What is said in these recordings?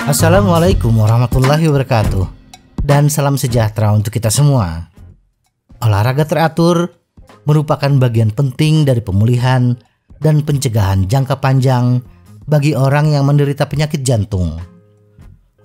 Assalamualaikum warahmatullahi wabarakatuh, dan salam sejahtera untuk kita semua. Olahraga teratur merupakan bagian penting dari pemulihan dan pencegahan jangka panjang bagi orang yang menderita penyakit jantung.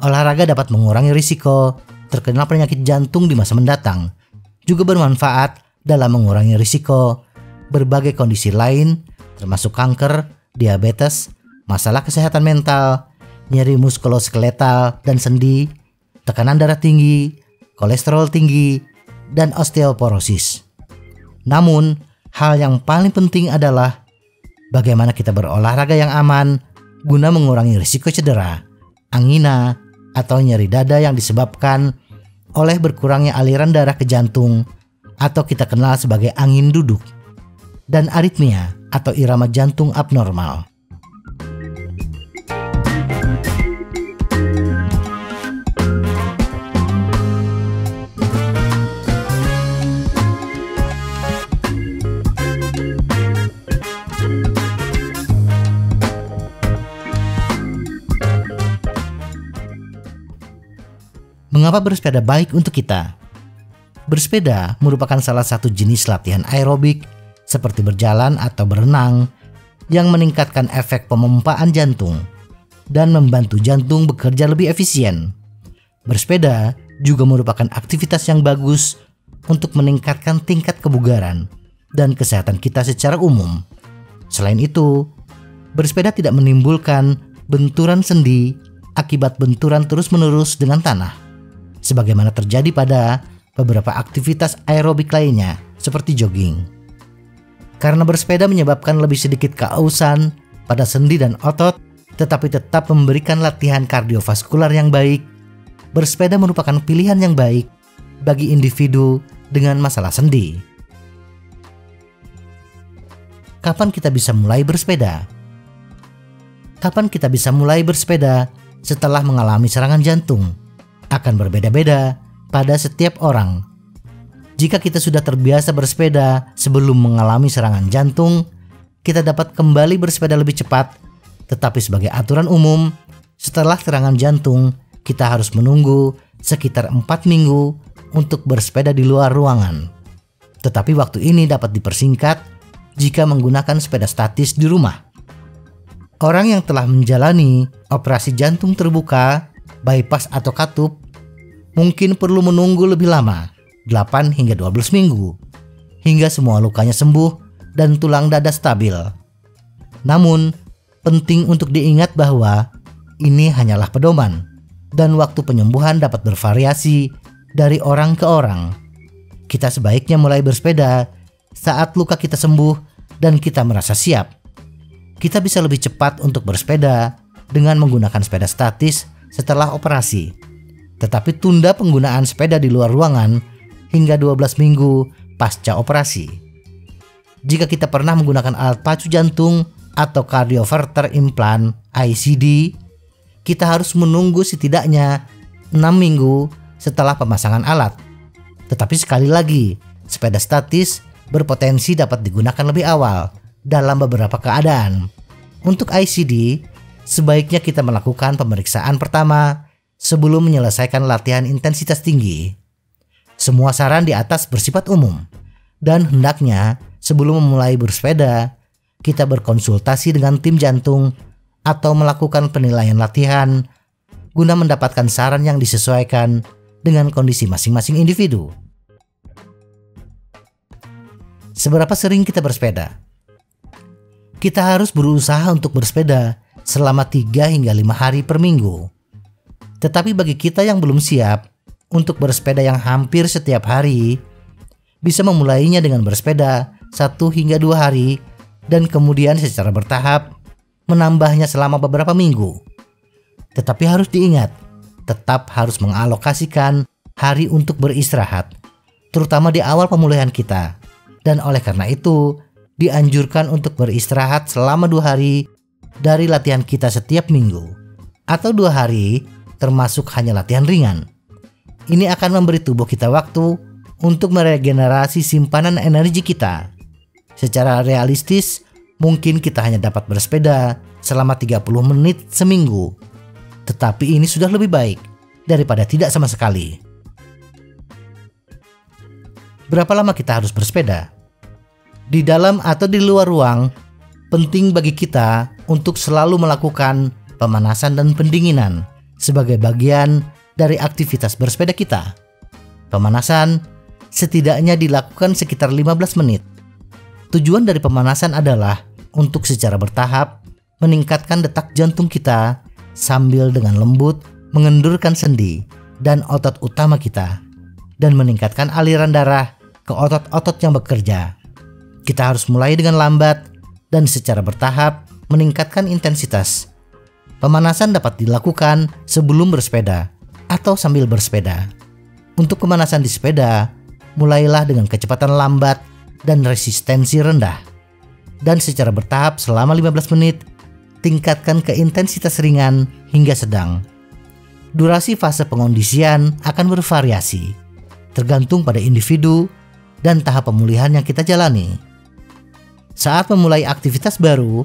Olahraga dapat mengurangi risiko terkena penyakit jantung di masa mendatang, juga bermanfaat dalam mengurangi risiko berbagai kondisi lain termasuk kanker, diabetes, masalah kesehatan mental, nyeri muskuloskeletal dan sendi, tekanan darah tinggi, kolesterol tinggi, dan osteoporosis. Namun, hal yang paling penting adalah bagaimana kita berolahraga yang aman guna mengurangi risiko cedera, angina, atau nyeri dada yang disebabkan oleh berkurangnya aliran darah ke jantung atau kita kenal sebagai angin duduk, dan aritmia atau irama jantung abnormal. Mengapa bersepeda baik untuk kita? Bersepeda merupakan salah satu jenis latihan aerobik seperti berjalan atau berenang yang meningkatkan efek pemompaan jantung dan membantu jantung bekerja lebih efisien. Bersepeda juga merupakan aktivitas yang bagus untuk meningkatkan tingkat kebugaran dan kesehatan kita secara umum. Selain itu, bersepeda tidak menimbulkan benturan sendi akibat benturan terus-menerus dengan tanah, sebagaimana terjadi pada beberapa aktivitas aerobik lainnya seperti jogging. Karena bersepeda menyebabkan lebih sedikit keausan pada sendi dan otot, tetapi tetap memberikan latihan kardiovaskular yang baik, bersepeda merupakan pilihan yang baik bagi individu dengan masalah sendi. Kapan kita bisa mulai bersepeda? Kapan kita bisa mulai bersepeda setelah mengalami serangan jantung? Akan berbeda-beda pada setiap orang. Jika kita sudah terbiasa bersepeda sebelum mengalami serangan jantung, kita dapat kembali bersepeda lebih cepat. Tetapi sebagai aturan umum, setelah serangan jantung, kita harus menunggu sekitar 4 minggu untuk bersepeda di luar ruangan. Tetapi waktu ini dapat dipersingkat jika menggunakan sepeda statis di rumah. Orang yang telah menjalani operasi jantung terbuka, bypass atau katup, mungkin perlu menunggu lebih lama, 8 hingga 12 minggu, hingga semua lukanya sembuh dan tulang dada stabil. Namun, penting untuk diingat bahwa ini hanyalah pedoman, dan waktu penyembuhan dapat bervariasi dari orang ke orang. Kita sebaiknya mulai bersepeda saat luka kita sembuh dan kita merasa siap. Kita bisa lebih cepat untuk bersepeda dengan menggunakan sepeda statis setelah operasi, tetapi tunda penggunaan sepeda di luar ruangan hingga 12 minggu pasca operasi. Jika kita pernah menggunakan alat pacu jantung atau cardioverter implant ICD, kita harus menunggu setidaknya 6 minggu setelah pemasangan alat. Tetapi sekali lagi, sepeda statis berpotensi dapat digunakan lebih awal dalam beberapa keadaan. Untuk ICD, sebaiknya kita melakukan pemeriksaan pertama sebelum menyelesaikan latihan intensitas tinggi. Semua saran di atas bersifat umum, dan hendaknya sebelum memulai bersepeda, kita berkonsultasi dengan tim jantung atau melakukan penilaian latihan guna mendapatkan saran yang disesuaikan dengan kondisi masing-masing individu. Seberapa sering kita bersepeda? Kita harus berusaha untuk bersepeda selama 3 hingga 5 hari per minggu. Tetapi bagi kita yang belum siap untuk bersepeda yang hampir setiap hari, bisa memulainya dengan bersepeda 1 hingga 2 hari dan kemudian secara bertahap menambahnya selama beberapa minggu. Tetapi harus diingat, tetap harus mengalokasikan hari untuk beristirahat, terutama di awal pemulihan kita. Dan oleh karena itu, dianjurkan untuk beristirahat selama 2 hari dari latihan kita setiap minggu, atau 2 hari termasuk hanya latihan ringan. Ini akan memberi tubuh kita waktu untuk meregenerasi simpanan energi kita. Secara realistis, mungkin kita hanya dapat bersepeda selama 30 menit seminggu. Tetapi ini sudah lebih baik daripada tidak sama sekali. Berapa lama kita harus bersepeda? Di dalam atau di luar ruang, penting bagi kita untuk selalu melakukan pemanasan dan pendinginan sebagai bagian dari aktivitas bersepeda kita. Pemanasan setidaknya dilakukan sekitar 15 menit. Tujuan dari pemanasan adalah untuk secara bertahap meningkatkan detak jantung kita sambil dengan lembut mengendurkan sendi dan otot utama kita dan meningkatkan aliran darah ke otot-otot yang bekerja. Kita harus mulai dengan lambat dan secara bertahap meningkatkan intensitas. Pemanasan dapat dilakukan sebelum bersepeda atau sambil bersepeda. Untuk pemanasan di sepeda, mulailah dengan kecepatan lambat dan resistensi rendah. Dan secara bertahap selama 15 menit, tingkatkan ke intensitas ringan hingga sedang. Durasi fase pengondisian akan bervariasi, tergantung pada individu dan tahap pemulihan yang kita jalani. Saat memulai aktivitas baru,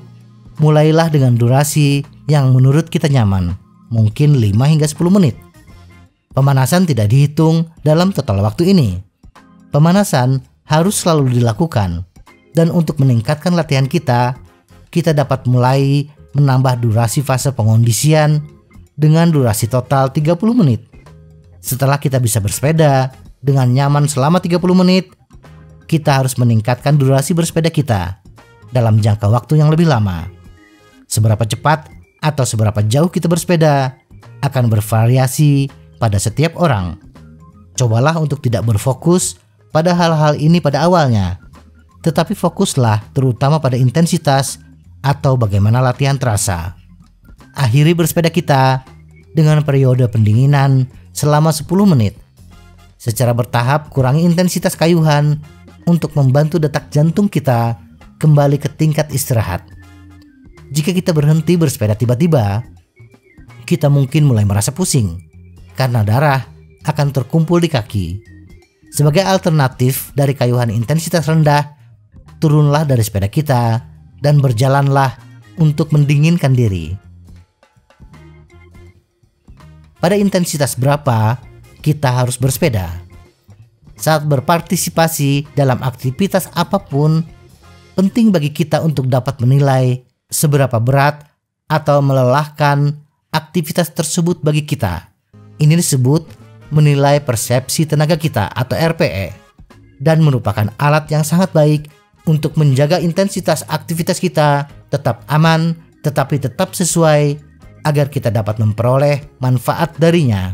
mulailah dengan durasi yang menurut kita nyaman, mungkin 5 hingga 10 menit. Pemanasan tidak dihitung dalam total waktu ini. Pemanasan harus selalu dilakukan, dan untuk meningkatkan latihan kita dapat mulai menambah durasi fase pengondisian dengan durasi total 30 menit. Setelah kita bisa bersepeda dengan nyaman selama 30 menit, kita harus meningkatkan durasi bersepeda kita dalam jangka waktu yang lebih lama. Seberapa cepat atau seberapa jauh kita bersepeda akan bervariasi pada setiap orang. Cobalah untuk tidak berfokus pada hal-hal ini pada awalnya, tetapi fokuslah terutama pada intensitas atau bagaimana latihan terasa. Akhiri bersepeda kita dengan periode pendinginan selama 10 menit. Secara bertahap kurangi intensitas kayuhan untuk membantu detak jantung kita kembali ke tingkat istirahat. Jika kita berhenti bersepeda tiba-tiba, kita mungkin mulai merasa pusing karena darah akan terkumpul di kaki. Sebagai alternatif dari kayuhan intensitas rendah, turunlah dari sepeda kita dan berjalanlah untuk mendinginkan diri. Pada intensitas berapa kita harus bersepeda? Saat berpartisipasi dalam aktivitas apapun, penting bagi kita untuk dapat menilai seberapa berat atau melelahkan aktivitas tersebut bagi kita. Ini disebut menilai persepsi tenaga kita atau RPE, dan merupakan alat yang sangat baik untuk menjaga intensitas aktivitas kita tetap aman tetapi tetap sesuai agar kita dapat memperoleh manfaat darinya.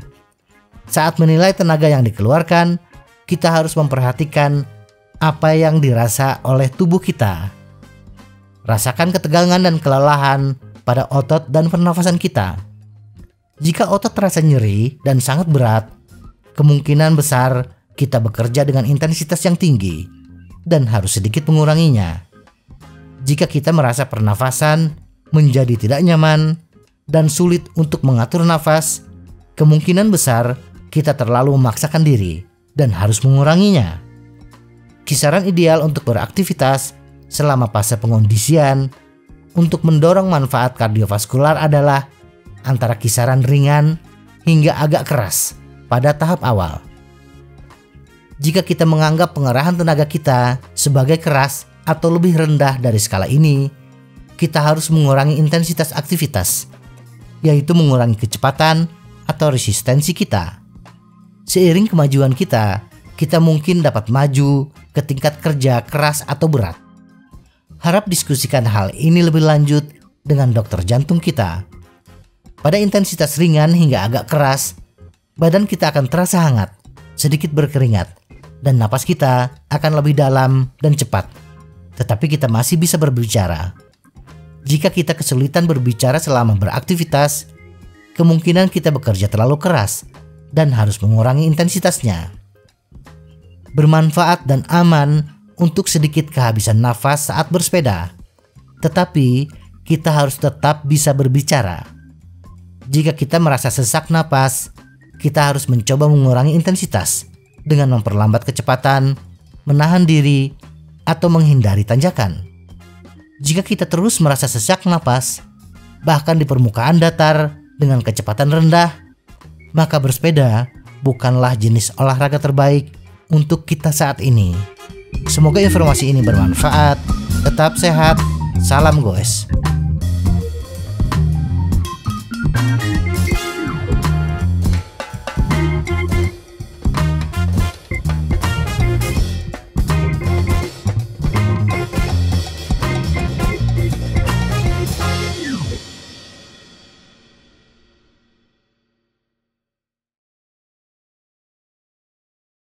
Saat menilai tenaga yang dikeluarkan, kita harus memperhatikan apa yang dirasa oleh tubuh kita. Rasakan ketegangan dan kelelahan pada otot dan pernafasan kita. Jika otot terasa nyeri dan sangat berat, kemungkinan besar kita bekerja dengan intensitas yang tinggi dan harus sedikit menguranginya. Jika kita merasa pernafasan menjadi tidak nyaman dan sulit untuk mengatur nafas, kemungkinan besar kita terlalu memaksakan diri dan harus menguranginya. Kisaran ideal untuk beraktivitas selama fase pengondisian untuk mendorong manfaat kardiovaskular adalah antara kisaran ringan hingga agak keras pada tahap awal. Jika kita menganggap pengerahan tenaga kita sebagai keras atau lebih rendah dari skala ini, kita harus mengurangi intensitas aktivitas, yaitu mengurangi kecepatan atau resistensi kita. Seiring kemajuan kita mungkin dapat maju ke tingkat kerja keras atau berat. Harap diskusikan hal ini lebih lanjut dengan dokter jantung kita. Pada intensitas ringan hingga agak keras, badan kita akan terasa hangat, sedikit berkeringat, dan napas kita akan lebih dalam dan cepat. Tetapi kita masih bisa berbicara. Jika kita kesulitan berbicara selama beraktivitas, kemungkinan kita bekerja terlalu keras dan harus mengurangi intensitasnya. Bermanfaat dan aman untuk sedikit kehabisan nafas saat bersepeda, tetapi kita harus tetap bisa berbicara. Jika kita merasa sesak napas, kita harus mencoba mengurangi intensitas dengan memperlambat kecepatan, menahan diri, atau menghindari tanjakan. Jika kita terus merasa sesak napas, bahkan di permukaan datar dengan kecepatan rendah, maka bersepeda bukanlah jenis olahraga terbaik untuk kita saat ini. Semoga informasi ini bermanfaat. Tetap sehat. Salam goes.